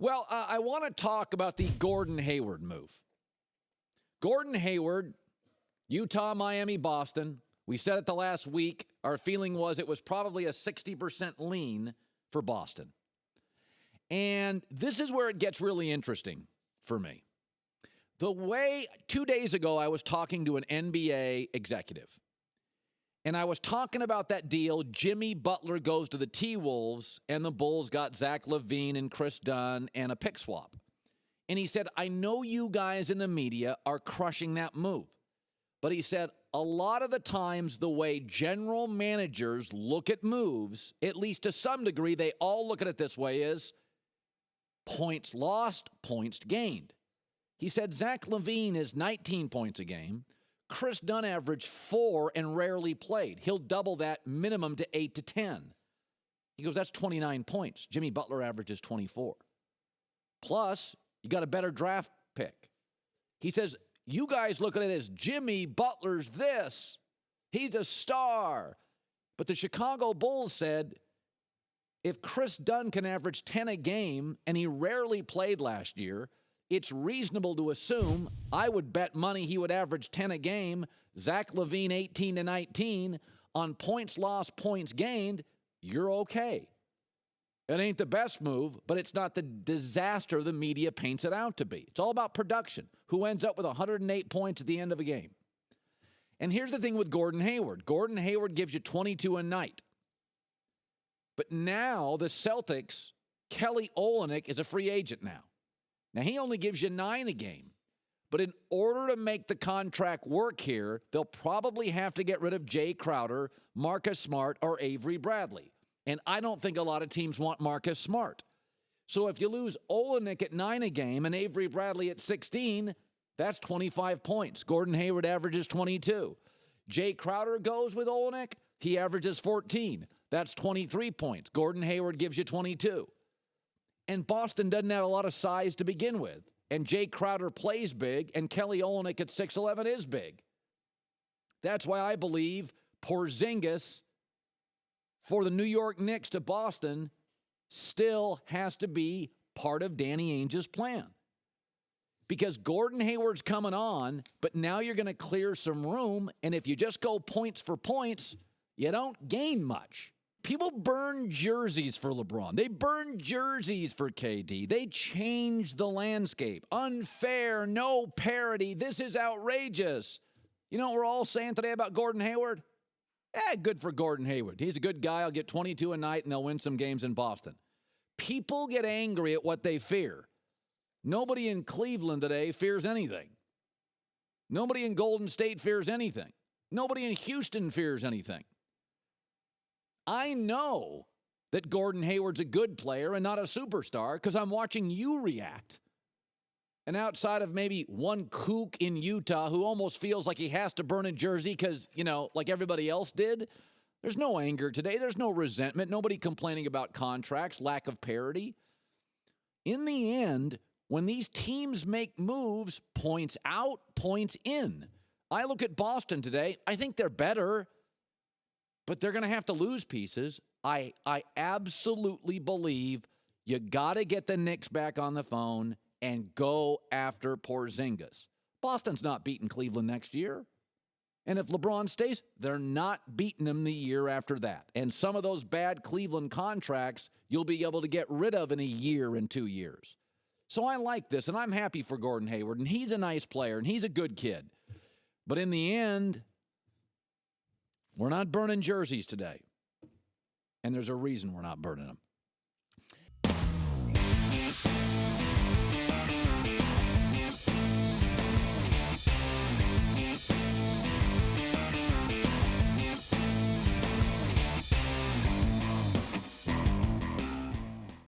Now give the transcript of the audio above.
Well, I want to talk about the Gordon Hayward move. Gordon Hayward, Utah, Miami, Boston. We said it the last week. Our feeling was it was probably a 60% lean for Boston. And this is where it gets really interesting for me. The way 2 days ago I was talking to an NBA executive, and I was talking about that deal. Jimmy Butler goes to the T-Wolves, and the Bulls got Zach LaVine and Chris Dunn and a pick swap. And he said, I know you guys in the media are crushing that move. But he said, a lot of the times the way general managers look at moves, at least to some degree, they all look at it this way, is points lost, points gained. He said Zach LaVine is 19 points a game. Chris Dunn averaged 4 and rarely played. He'll double that minimum to 8 to 10. He goes, that's 29 points. Jimmy Butler averages 24. Plus, you got a better draft pick. He says, you guys look at it as Jimmy Butler's this. He's a star. But the Chicago Bulls said, if Chris Dunn can average 10 a game, and he rarely played last year, it's reasonable to assume, I would bet money he would average 10 a game, Zach LaVine 18 to 19, on points lost, points gained, you're okay. It ain't the best move, but it's not the disaster the media paints it out to be. It's all about production. Who ends up with 108 points at the end of a game? And here's the thing with Gordon Hayward. Gordon Hayward gives you 22 a night. But now the Celtics, Kelly Olynyk is a free agent now. Now, he only gives you 9 a game. But in order to make the contract work here, they'll probably have to get rid of Jay Crowder, Marcus Smart, or Avery Bradley. And I don't think a lot of teams want Marcus Smart. So if you lose Olynyk at 9 a game and Avery Bradley at 16, that's 25 points. Gordon Hayward averages 22. Jay Crowder goes with Olynyk. He averages 14. That's 23 points. Gordon Hayward gives you 22. And Boston doesn't have a lot of size to begin with. And Jay Crowder plays big, and Kelly Olynyk at 6'11" is big. That's why I believe Porzingis for the New York Knicks to Boston still has to be part of Danny Ainge's plan. Because Gordon Hayward's coming on, but now you're going to clear some room, and if you just go points for points, you don't gain much. People burn jerseys for LeBron. They burn jerseys for KD. They change the landscape. Unfair, no parity. This is outrageous. You know what we're all saying today about Gordon Hayward? Good for Gordon Hayward. He's a good guy. I'll get 22 a night, and they'll win some games in Boston. People get angry at what they fear. Nobody in Cleveland today fears anything. Nobody in Golden State fears anything. Nobody in Houston fears anything. I know that Gordon Hayward's a good player and not a superstar because I'm watching you react. And outside of maybe one kook in Utah who almost feels like he has to burn a jersey because, like everybody else did, there's no anger today. There's no resentment. Nobody complaining about contracts, lack of parity. In the end, when these teams make moves, points out, points in. I look at Boston today. I think they're better. But they're going to have to lose pieces. I absolutely believe you got to get the Knicks back on the phone and go after Porzingis. Boston's not beating Cleveland next year. And if LeBron stays, they're not beating him the year after that. And some of those bad Cleveland contracts you'll be able to get rid of in a year and 2 years. So I like this, and I'm happy for Gordon Hayward. And he's a nice player, and he's a good kid. But in the end, we're not burning jerseys today. And there's a reason we're not burning them.